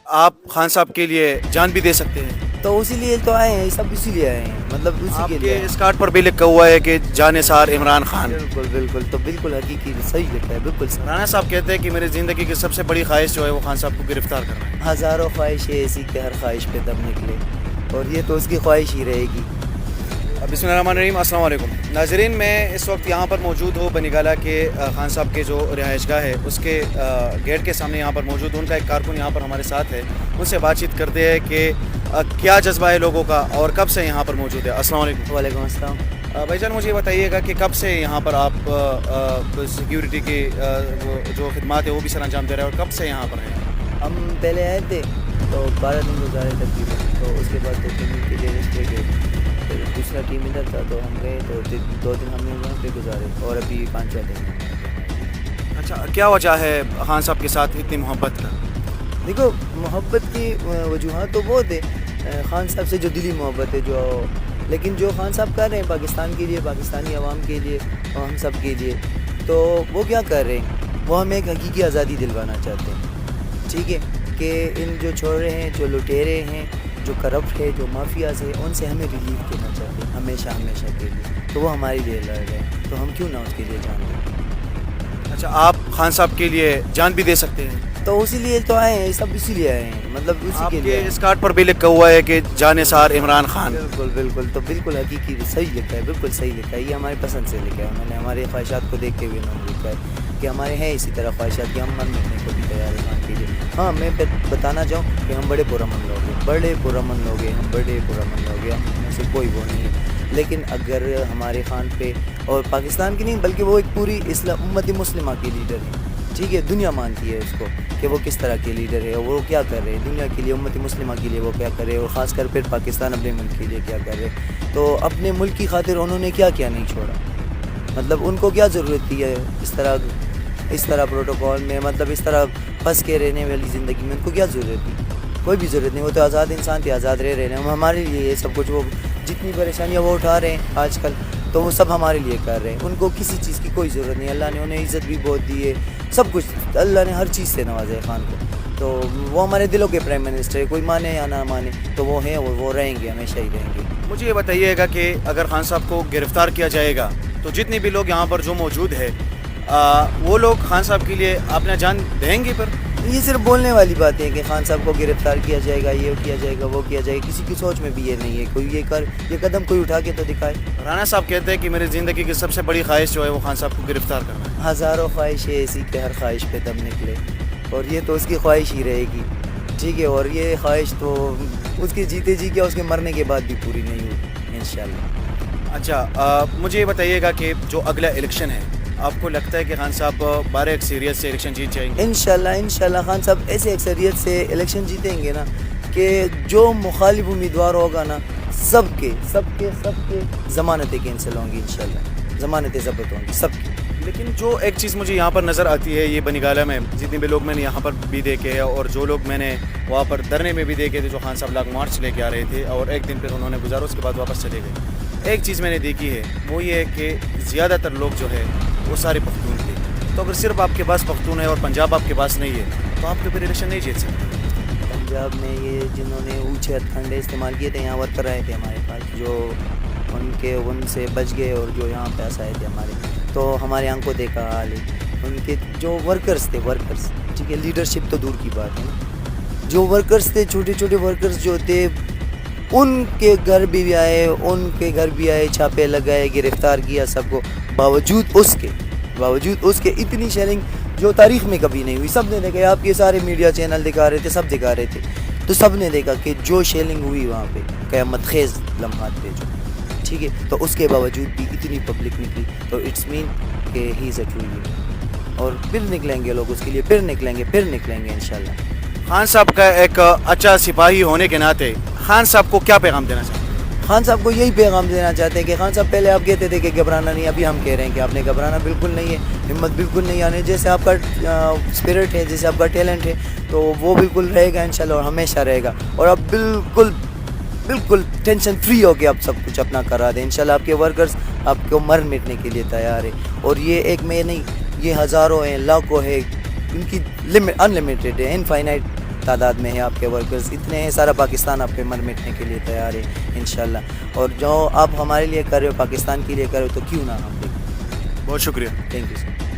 آپ خان صاحب کے لیے جان بھی دے سکتے ہیں. تو اسی لیے تو آئے ہیں, سب اسی لیے آئے ہیں, مطلب اسی آپ کے کے لیے. اس کارڈ پر بھی لکھا ہوا ہے کہ جانثار عمران خان. بالکل بالکل, تو بالکل حقیقی صحیح لکھا ہے, بالکل صحیح. رانا صاحب کہتے ہیں کہ میری زندگی کی سب سے بڑی خواہش جو ہے وہ خان صاحب کو گرفتار کرنا ہے. ہزاروں خواہشیں ایسی کہ ہر خواہش پہ دم نکلے, اور یہ تو اس کی خواہش ہی رہے گی. بسم اللہ الرحمن الرحیم. السلام علیکم ناظرین, میں اس وقت یہاں پر موجود ہوں بنی گالہ کے خان صاحب کے جو رہائش گاہ ہے اس کے گیٹ کے سامنے یہاں پر موجود ہوں. ان کا ایک کارکن یہاں پر ہمارے ساتھ ہے, ان سے بات چیت کرتے ہیں کہ کیا جذبہ ہے لوگوں کا اور کب سے یہاں پر موجود ہے. السلام علیکم. وعلیکم السلام. بھائی جان مجھے بتائیے گا کہ کب سے یہاں پر آپ سیکیورٹی کی جو خدمات ہے وہ بھی سر انجام دے رہے ہیں, اور کب سے یہاں پر ہیں؟ ہم پہلے آئے تھے تو 12 دن گزارے تقریباً, تو اس کے بعد 2 دن کے لیے ریسٹ گئے, پھر دوسرا ٹیم ادھر تھا تو ہم گئے تو 2 دن ہم نے وہاں پہ گزارے, اور ابھی 5واں دن. اچھا, کیا وجہ ہے خان صاحب کے ساتھ اتنی محبت کا؟ دیکھو, محبت کی وجوہات تو بہت ہے. خان صاحب سے جو دلی محبت ہے, جو لیکن جو خان صاحب کر رہے ہیں پاکستان کے لیے, پاکستانی عوام کے لیے, اور ہم سب کے لیے, تو وہ کیا کر رہے ہیں, وہ ہمیں ایک حقیقی آزادی دلوانا چاہتے ہیں. ٹھیک ہے, کہ ان جو چھوڑے ہیں, جو لٹیرے ہیں, جو کرپٹ ہے, جو مافیاز ہے, ان سے ہمیں ریلیف دینا چاہتے ہیں ہمیشہ ہمیشہ کے لیے. تو وہ ہمارے لیے لڑ رہے ہیں, تو ہم کیوں نہ اس کے لیے جان دیں. اچھا, آپ خان صاحب کے لیے جان بھی دے سکتے ہیں. تو اسی لیے تو آئے ہیں, سب اسی لیے آئے ہیں, مطلب اسی آپ کے لیے. کے اس کارڈ پر بھی لکھا ہوا ہے کہ جانثار عمران خان. بالکل بالکل, تو بالکل حقیقی صحیح لکھا ہے, بالکل صحیح لکھا ہے. یہ ہماری پسند سے لکھا ہے, انہوں نے ہمارے خواہشات کو دیکھتے ہوئے انہوں نے لکھا ہے کہ ہمارے ہیں اسی طرح خواہشات کہ ہم من مٹنے کو بھی تیار ہیں خان کے لیے. ہاں, میں بتانا چاہوں کہ ہم بڑے پرامن لوگ ہیں, بڑے پرامن لوگ ہیں, ہم بڑے پرامن لوگ ہیں, ہم میں سے کوئی وہ نہیں ہے. لیکن اگر ہمارے خان پہ, اور پاکستان کی نہیں بلکہ وہ ایک پوری امت مسلمہ کے لیڈر ہیں, ٹھیک ہے, دنیا مانتی ہے اس کو کہ وہ کس طرح کے لیڈر ہے, اور وہ کیا کر رہے ہیں دنیا کے لیے, امت مسلمہ کے لیے وہ کیا کر رہے ہیں, اور خاص کر پھر پاکستان اپنے ملک کے لیے کیا کر رہے ہیں. تو اپنے ملک کی خاطر انہوں نے کیا کیا نہیں چھوڑا, مطلب ان کو کیا ضرورت تھی ہے اس طرح پروٹوکول میں, مطلب اس طرح پھنس کے رہنے والی زندگی میں ان کو کیا ضرورت تھی. کوئی بھی ضرورت نہیں, وہ تو آزاد انسان تھے, آزاد رہ رہے ہیں. ہمارے لیے یہ سب کچھ, وہ جتنی پریشانیاں وہ اٹھا رہے ہیں آج کل, تو وہ سب ہمارے لیے کر رہے ہیں. ان کو کسی چیز کی کوئی ضرورت نہیں, اللہ نے انہیں عزت بھی بہت دی ہے, سب کچھ اللہ نے ہر چیز سے نوازا ہے خان کو. تو وہ ہمارے دلوں کے پرائم منسٹر ہے, کوئی مانے یا نہ مانے, تو وہ ہیں, وہ رہیں گے, ہمیشہ ہی رہیں گے. مجھے یہ بتائیے گا کہ اگر خان صاحب کو گرفتار کیا جائے گا تو جتنے بھی لوگ یہاں پر جو موجود ہے وہ لوگ خان صاحب کے لیے اپنا جان دیں گے. پر یہ صرف بولنے والی باتیں ہیں کہ خان صاحب کو گرفتار کیا جائے گا, یہ کیا جائے گا, وہ کیا جائے گا. کسی کی سوچ میں بھی یہ نہیں ہے. کوئی یہ قدم کوئی اٹھا کے تو دکھائے. رانا صاحب کہتے ہیں کہ میری زندگی کی سب سے بڑی خواہش جو ہے وہ خان صاحب کو گرفتار کرنا ہے. ہزاروں خواہشیں ایسی کہ ہر خواہش پہ دم نکلے, اور یہ تو اس کی خواہش ہی رہے گی. ٹھیک ہے, اور یہ خواہش تو اس کے جیتے جی کیا, اس کے مرنے کے بعد بھی پوری نہیں ہوگی انشاءاللہ. اچھا, مجھے یہ بتائیے گا کہ جو اگلا الیکشن ہے, آپ کو لگتا ہے کہ خان صاحب بارے اکثریت سے الیکشن جیت جائیں گے؟ انشاءاللہ خان صاحب ایسے اکثریت سے الیکشن جیتیں گے نا کہ جو مخالف امیدوار ہوگا نا, سب کے ضمانتیں کینسل ہوں گی انشاءاللہ, ضمانتیں ضبط ہوں گی سب کی. لیکن جو ایک چیز مجھے یہاں پر نظر آتی ہے, یہ بنی گالہ میں جتنے بھی لوگ میں نے یہاں پر بھی دیکھے ہیں, اور جو لوگ میں نے وہاں پر دھرنے میں بھی دیکھے تھے, جو خان صاحب لاگ مارچ لے کے آ رہے تھے اور ایک دن پھر انہوں نے گزارا, اس کے بعد واپس چلے گئے. ایک چیز میں نے دیکھی ہے, وہ یہ ہے کہ زیادہ تر لوگ جو ہے وہ سارے پختون تھے. تو اگر صرف آپ کے پاس پختون ہے اور پنجاب آپ کے پاس نہیں ہے, تو آپ تو پھر الیکشن نہیں جیت سکتے. پنجاب میں یہ جنہوں نے اونچے ہتھ کنڈے استعمال کیے تھے, یہاں ورکر آئے تھے ہمارے پاس, جو ان سے بچ گئے, اور جو یہاں پیسہ آئے تھے ہمارے, تو ہمارے آنکھوں دیکھا حال ہے. ان کے جو ورکرز تھے, ٹھیک ہے, لیڈرشپ تو دور کی بات ہے نا, جو ورکرز تھے, چھوٹے چھوٹے ورکرز جو تھے, ان کے گھر بھی آئے, چھاپے لگائے, گرفتار کیا سب کو. باوجود اس کے اتنی شیلنگ جو تاریخ میں کبھی نہیں ہوئی. سب نے دیکھا, آپ کے سارے میڈیا چینل دکھا رہے تھے, سب دکھا رہے تھے, تو سب نے دیکھا کہ جو شیلنگ ہوئی وہاں پہ قیامت خیز لمحات تھے جو, ٹھیک ہے. تو اس کے باوجود بھی اتنی پبلک نکلی, تو اٹس مین کہ ہی از اے ٹرو لیڈر. اور پھر نکلیں گے لوگ اس کے لیے, پھر نکلیں گے انشاءاللہ. خان صاحب کا ایک اچھا سپاہی ہونے کے ناطے خان صاحب کو کیا پیغام دینا چاہتے ہیں؟ خان صاحب کو یہی پیغام دینا چاہتے ہیں کہ خان صاحب, پہلے آپ کہتے تھے کہ گھبرانا نہیں, ابھی ہم کہہ رہے ہیں کہ آپ نے گھبرانا بالکل نہیں ہے, ہمت بالکل نہیں آنے. جیسے آپ کا اسپرٹ ہے, جیسے آپ کا ٹیلنٹ ہے, تو وہ بالکل رہے گا انشاءاللہ, اور ہمیشہ رہے گا. اور آپ بالکل ٹینشن فری ہو کے آپ سب کچھ اپنا کرا دیں انشاءاللہ. آپ کے ورکرز آپ کو مر مٹنے کے لیے تیار ہے, اور یہ ایک میں نہیں, یہ ہزاروں ہیں, لاکھوں ہیں, ان کی ان لمیٹیڈ ہے, انفائنائٹ تعداد میں ہے آپ کے ورکرز، اتنے ہیں، سارا پاکستان آپ پہ مر مٹنے کے لیے تیار ہے انشاءاللہ. اور جو آپ ہمارے لیے کر رہے ہو، پاکستان کے لیے کر رہے ہو، تو کیوں نہ ہم دیکھیں. بہت شکریہ. Thank you sir.